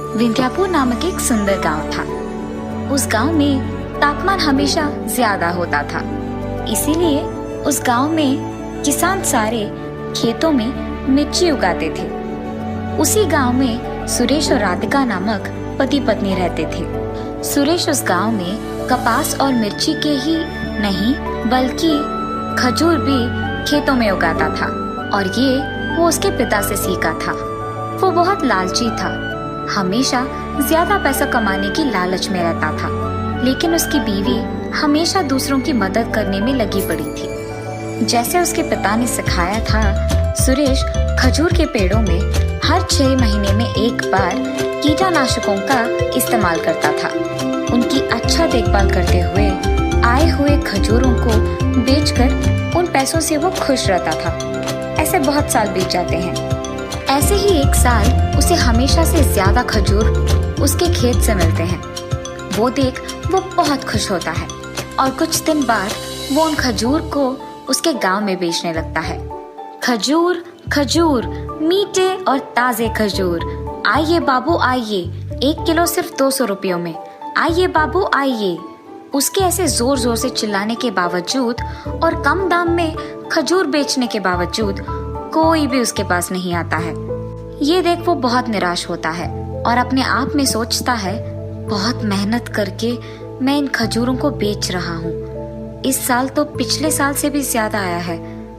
विंध्यापुर नामक एक सुंदर गांव था। उस गांव में तापमान हमेशा ज्यादा होता था, इसीलिए उस गांव में किसान सारे खेतों में मिर्ची उगाते थे। उसी गांव में सुरेश और राधिका नामक पति पत्नी रहते थे। सुरेश उस गांव में कपास और मिर्ची के ही नहीं बल्कि खजूर भी खेतों में उगाता था, और ये वो उसके पिता से सीखा था। वो बहुत लालची था, हमेशा ज्यादा पैसा कमाने की लालच में रहता था, लेकिन उसकी बीवी हमेशा दूसरों की मदद करने में लगी पड़ी थी। जैसे उसके पिता ने सिखाया था, सुरेश खजूर के पेड़ों में हर 6 महीने में एक बार कीटनाशकों का इस्तेमाल करता था। उनकी अच्छा देखभाल करते हुए आए हुए खजूरों को बेचकर उन पैसों से वो खुश रहता था। ऐसे बहुत साल बीत जाते हैं। ऐसे ही एक साल उसे हमेशा से ज्यादा खजूर उसके खेत से मिलते हैं। वो देख वो बहुत खुश होता है और कुछ दिन बाद वो उन खजूर को उसके गांव में बेचने लगता है। खजूर खजूर, मीठे और ताजे खजूर, आइए बाबू आइए, 1 किलो सिर्फ 200 रुपयों में, आइए बाबू आइए। उसके ऐसे जोर जोर से चिल्लाने के बावजूद और कम दाम में खजूर बेचने के बावजूद कोई भी उसके पास नहीं आता है। ये देख वो बहुत निराश होता है और अपने आप में सोचता है, बहुत मेहनत करके मैं इन खजूरों को बेच रहा हूँ। इस साल तो पिछले साल से भी ज्यादा आया है,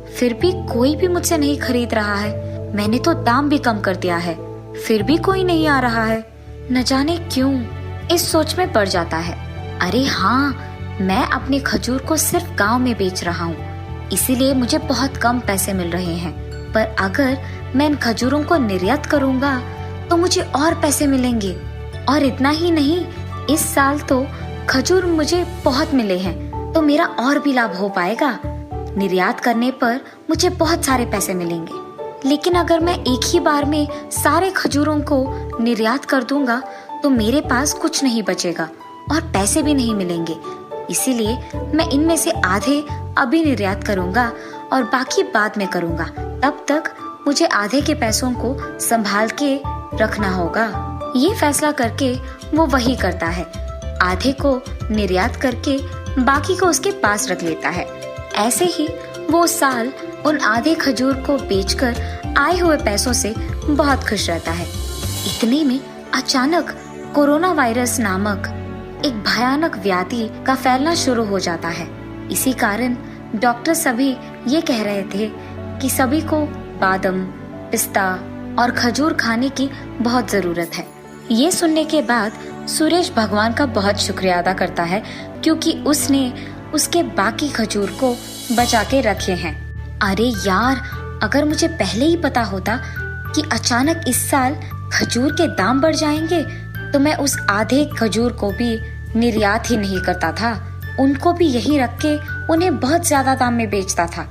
फिर भी कोई भी मुझसे नहीं खरीद रहा है। मैंने तो दाम भी कम कर दिया है, फिर भी कोई नहीं आ रहा है। न जाने क्यों इस सोच में पड़ जाता है। अरे हाँ, मैं अपने खजूर को सिर्फ गांव में बेच रहा हूँ, इसीलिए मुझे बहुत कम पैसे मिल रहे हैं, पर अगर मैं इन खजूरों को निर्यात करूँगा तो मुझे और पैसे मिलेंगे। और इतना ही नहीं, इस साल तो खजूर मुझे बहुत मिले हैं, तो मेरा और भी लाभ हो पाएगा। निर्यात करने पर मुझे बहुत सारे पैसे मिलेंगे। लेकिन अगर मैं एक ही बार में सारे खजूरों को निर्यात कर दूंगा तो मेरे पास कुछ नहीं बचेगा और पैसे भी नहीं मिलेंगे। इसीलिए मैं इनमें से आधे अभी निर्यात करूंगा और बाकी बाद में करूंगा। तब तक मुझे आधे के पैसों को संभाल के रखना होगा। ये फैसला करके वो वही करता है, आधे को निर्यात करके बाकी को उसके पास रख लेता है। ऐसे ही वो साल उन आधे खजूर को बेचकर आए हुए पैसों से बहुत खुश रहता है। इतने में अचानक कोरोना वायरस नामक एक भयानक व्याधि का फैलना शुरू हो जाता है। इसी कारण डॉक्टर सभी ये कह रहे थे कि सभी को बादाम, पिस्ता और खजूर खाने की बहुत जरूरत है। ये सुनने के बाद सुरेश भगवान का बहुत शुक्रिया अदा करता है, क्योंकि उसने उसके बाकी खजूर को बचा के रखे हैं। अरे यार, अगर मुझे पहले ही पता होता कि अचानक इस साल खजूर के दाम बढ़ जाएंगे तो मैं उस आधे खजूर को भी निर्यात ही नहीं करता था, उनको भी यही रख के उन्हें बहुत ज्यादा दाम में बेचता था।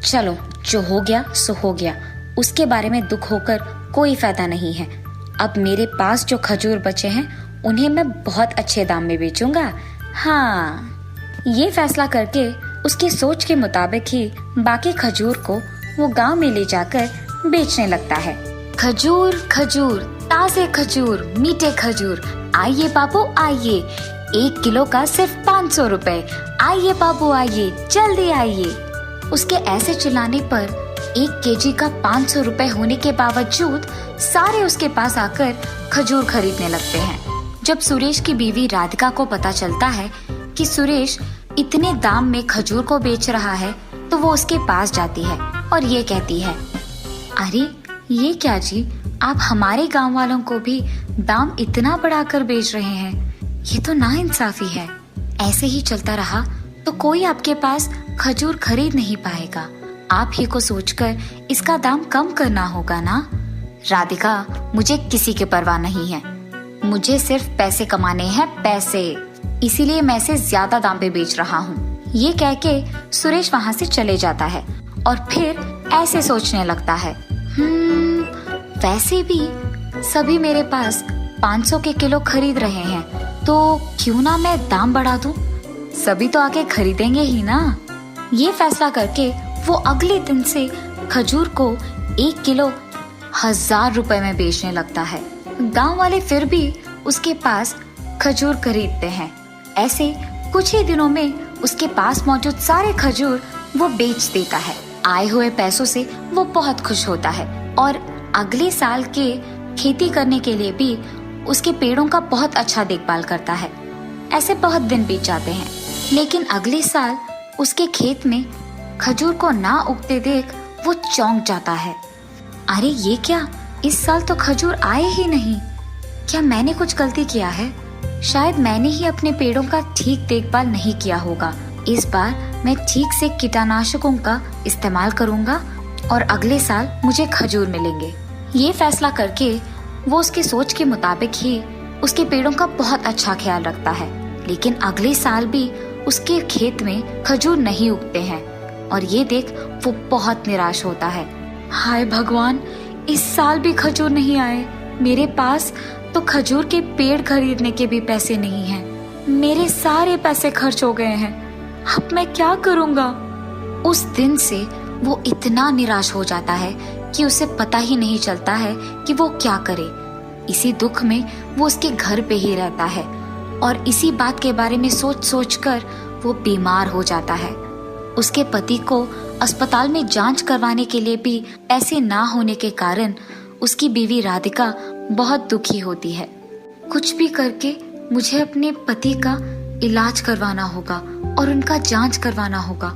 चलो, जो हो गया सो हो गया, उसके बारे में दुख होकर कोई फायदा नहीं है। अब मेरे पास जो खजूर बचे हैं उन्हें मैं बहुत अच्छे दाम में बेचूंगा। हाँ, ये फैसला करके उसकी सोच के मुताबिक ही बाकी खजूर को वो गांव में ले जाकर बेचने लगता है। खजूर खजूर, ताजे खजूर, मीठे खजूर, आइए बाबू आइए, 1 किलो का सिर्फ 500 रुपए, आइए बाबू आइए, जल्दी आइए। उसके ऐसे चिल्लाने पर 1 केजी का 500 रुपए होने के बावजूद सारे उसके पास आकर खजूर खरीदने लगते हैं। जब सुरेश की बीवी राधिका को पता चलता है कि सुरेश इतने दाम में खजूर को बेच रहा है, तो वो उसके पास जाती है और ये कहती है, अरे ये क्या जी, आप हमारे गांव वालों को भी दाम इतना बढ़ाकर बेच रहे हैं, ये तो नाइंसाफी है। ऐसे ही चलता रहा तो कोई आपके पास खजूर खरीद नहीं पाएगा। आप ही को सोचकर इसका दाम कम करना होगा ना। राधिका, मुझे किसी की परवाह नहीं है, मुझे सिर्फ पैसे कमाने हैं, पैसे, इसीलिए मैं इसे ज्यादा दाम पे बेच रहा हूँ। ये कह के सुरेश वहाँ से चले जाता है और फिर ऐसे सोचने लगता है, वैसे भी सभी मेरे पास 500 के किलो खरीद रहे हैं, तो क्यों ना मैं दाम बढ़ा दूं, सभी तो आके खरीदेंगे ही ना। ये फैसला करके वो अगले दिन से खजूर को 1 किलो 1000 रुपए में बेचने लगता है। गांव वाले फिर भी उसके पास खजूर खरीदते हैं। ऐसे कुछ ही दिनों में उसके पास मौजूद सारे खजूर वो बेच देता है। आए हुए पैसों से वो बहुत खुश होता है और अगले साल के खेती करने के लिए भी उसके पेड़ों का बहुत अच्छा देखभाल करता है। ऐसे बहुत दिन बीत जाते हैं, लेकिन अगले साल उसके खेत में खजूर को ना उगते देख वो चौंक जाता है। अरे ये क्या, इस साल तो खजूर आए ही नहीं। क्या मैंने कुछ गलती किया है? शायद मैंने ही अपने पेड़ों का ठीक देखभाल नहीं किया होगा। इस बार मैं ठीक से कीटनाशकों का इस्तेमाल करूंगा और अगले साल मुझे खजूर मिलेंगे। ये फैसला करके वो उसकी सोच के मुताबिक ही उसके पेड़ों का बहुत अच्छा ख्याल रखता है। लेकिन अगले साल भी उसके खेत में खजूर नहीं उगते हैं और ये देख वो बहुत निराश होता है। हाय भगवान, इस साल भी खजूर नहीं आए। मेरे पास तो खजूर के पेड़ खरीदने के भी पैसे नहीं हैं। मेरे सारे पैसे खर्च हो गए हैं। अब मैं क्या करूंगा? उस दिन से वो इतना निराश हो जाता है कि उसे पता ही नहीं चलता है कि वो क्या करे। इसी दुख में वो उसके घर पे ही रहता है और इसी बात के बारे में सोच सोच कर वो बीमार हो जाता है। उसके पति को अस्पताल में जांच करवाने के लिए भी पैसे ना होने के कारण उसकी बीवी राधिका बहुत दुखी होती है। कुछ भी करके मुझे अपने पति का इलाज करवाना होगा और उनका जांच करवाना होगा,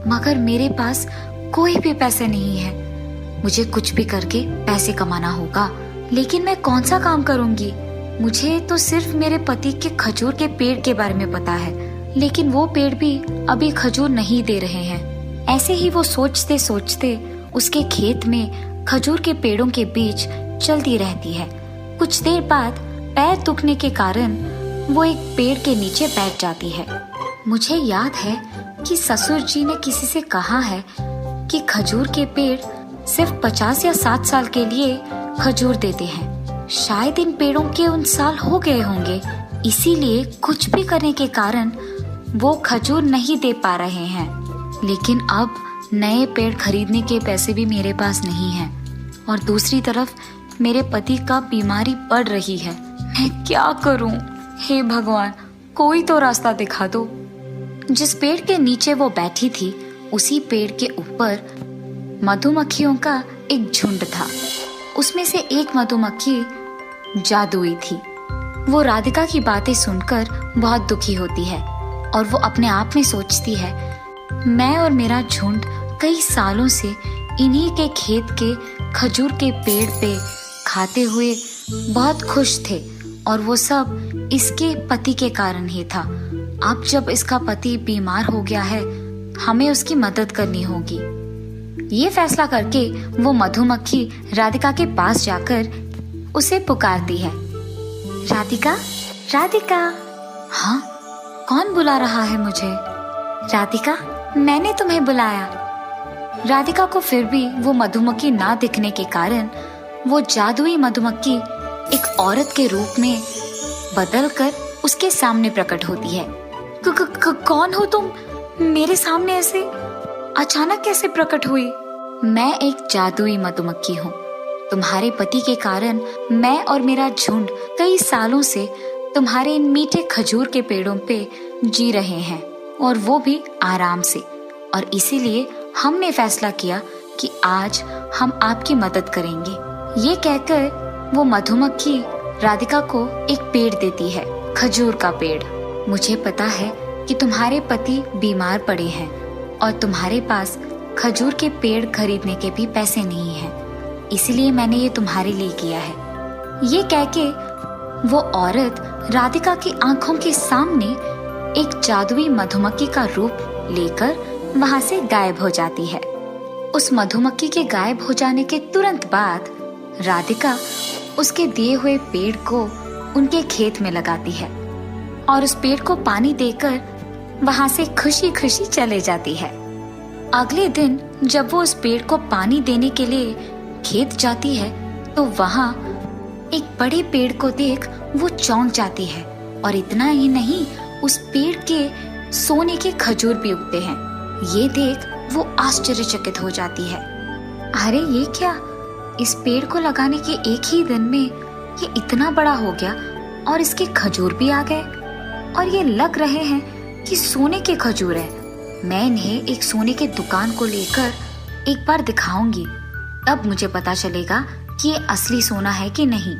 मगर मेरे पास कोई भी पैसे नहीं है। मुझे कुछ भी करके पैसे कमाना होगा, लेकिन मैं कौन सा काम करूंगी? मुझे तो सिर्फ मेरे पति के खजूर के पेड़ के बारे में पता है, लेकिन वो पेड़ भी अभी खजूर नहीं दे रहे हैं। ऐसे ही वो सोचते सोचते उसके खेत में खजूर के पेड़ों के बीच चलती रहती है। कुछ देर बाद पैर दुखने के कारण वो एक पेड़ के नीचे बैठ जाती है। मुझे याद है कि ससुर जी ने किसी से कहा है कि खजूर के पेड़ सिर्फ 50 या 60 साल के लिए खजूर देते हैं। शायद इन पेड़ों के उन साल हो गए होंगे, इसीलिए कुछ भी करने के कारण वो खजूर नहीं दे पा रहे हैं। लेकिन अब नए पेड़ खरीदने के पैसे भी मेरे पास नहीं हैं और दूसरी तरफ मेरे पति का बीमारी बढ़ रही है। मैं क्या करूं? हे भगवान, कोई तो रास्ता दिखा दो। जिस पेड़ के नीचे वो बैठी थी, उसी पेड़ के ऊपर मधुमक्खियों का एक झुंड था। उसमें से एक मधुमक्खी जादुई थी। वो राधिका की बातें सुनकर बहुत दुखी होती है और वो अपने आप में सोचती है, मैं और मेरा झुंड कई सालों से इन्हीं के खेत के खजूर के पेड़ पे खाते हुए बहुत खुश थे और वो सब इसके पति के कारण ही था। अब जब इसका पति बीमार हो गया है, हमें उसकी मदद करनी होगी। ये फैसला करके वो मधुमक्खी राधिका के पास जाकर उसे पुकारती है, राधिका, राधिका। हाँ, कौन बुला रहा है मुझे? राधिका, मैंने तुम्हें बुलाया। राधिका को फिर भी वो मधुमक्खी ना दिखने के कारण वो जादुई मधुमक्खी एक औरत के रूप में बदलकर उसके सामने प्रकट होती है। कौन हो तुम? मेरे सामने ऐसे अचानक कैसे प्रकट हुई? मैं एक जादुई मधुमक्खी हूँ। तुम्हारे पति के कारण मैं और मेरा झुंड कई सालों से तुम्हारे इन मीठे खजूर के पेड़ों पे जी रहे हैं और वो भी आराम से, और इसीलिए हमने फैसला किया कि आज हम आपकी मदद करेंगे। ये कहकर वो मधुमक्खी राधिका को एक पेड़ देती है, खजूर का पेड़। मुझे पता है कि तुम्हारे पति बीमार पड़े हैं और तुम्हारे पास खजूर के पेड़ खरीदने के भी पैसे नहीं हैं, इसलिए मैंने ये तुम्हारे लिए किया है। ये कहके वो औरत राधिका की आंखों के सामने एक जादुई मधुमक्खी का रूप लेकर वहां से गायब हो जाती है। उस मधुमक्खी के गायब हो जाने के तुरंत बाद राधिका उसके दिए हुए पेड़ को उनके खेत में लगाती है और उस पेड़ को पानी देकर वहां से खुशी खुशी चले जाती है। अगले दिन जब वो उस पेड़ को पानी देने के लिए खेत जाती है तो वहां एक बड़े पेड़ को देख वो चौंक जाती है, और इतना ही नहीं, उस पेड़ के सोने के खजूर भी उगते हैं। ये देख वो आश्चर्यचकित हो जाती है। अरे ये क्या, इस पेड़ को लगाने के एक ही दिन में ये इतना बड़ा हो गया और इसके खजूर भी आ गए, और ये लग रहे हैं कि सोने के खजूर है। मैं इन्हें एक सोने के दुकान को लेकर एक बार दिखाऊंगी, तब मुझे पता चलेगा कि ये असली सोना है कि नहीं।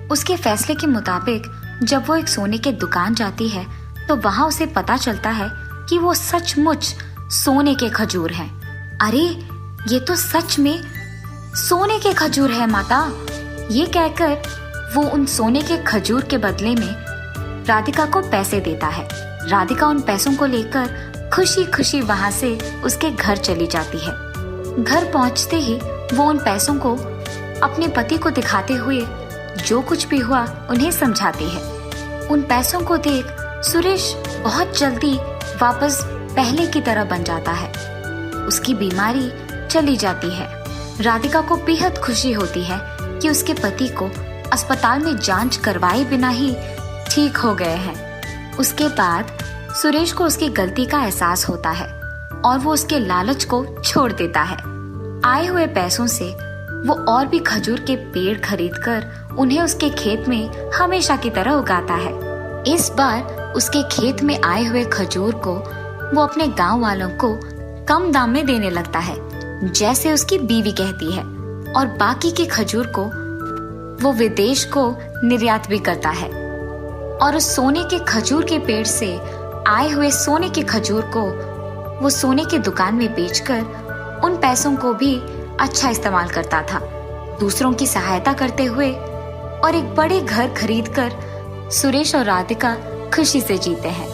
उसके फैसले के मुताबिक जब वो एक सोने के दुकान जाती है तो वहाँ उसे पता चलता है कि वो सचमुच सोने के खजूर हैं। अरे ये तो सच में सोने के खजूर है माता। ये कहकर वो उन सोने के खजूर के बदले में राधिका को पैसे देता है। राधिका उन पैसों को लेकर खुशी खुशी वहां से उसके घर चली जाती है। घर पहुंचते ही वो उन पैसों को अपने पति को दिखाते हुए जो कुछ भी हुआ उन्हें समझाती है। उन पैसों को देख सुरेश बहुत जल्दी वापस पहले की तरह बन जाता है। उसकी बीमारी चली जाती है। राधिका को बेहद खुशी होती है कि उसके पति को अस्पताल में जांच करवाए बिना ही ठीक हो गए हैं। उसके बाद सुरेश को उसकी गलती का एहसास होता है और वो उसके लालच को छोड़ देता है। आए हुए पैसों से वो और भी खजूर के पेड़ खरीदकर उन्हें उसके खेत में हमेशा की तरह उगाता है। इस बार उसके खेत में आए हुए खजूर को वो अपने गांव वालों को कम दाम में देने लगता है, जैसे उसकी बीवी कहती है, और बाकी के खजूर को वो विदेश को निर्यात भी करता है। और उस सोने के खजूर के पेड़ से आए हुए सोने के खजूर को वो सोने की दुकान में बेचकर उन पैसों को भी अच्छा इस्तेमाल करता था, दूसरों की सहायता करते हुए, और एक बड़े घर खरीदकर सुरेश और राधिका खुशी से जीते हैं।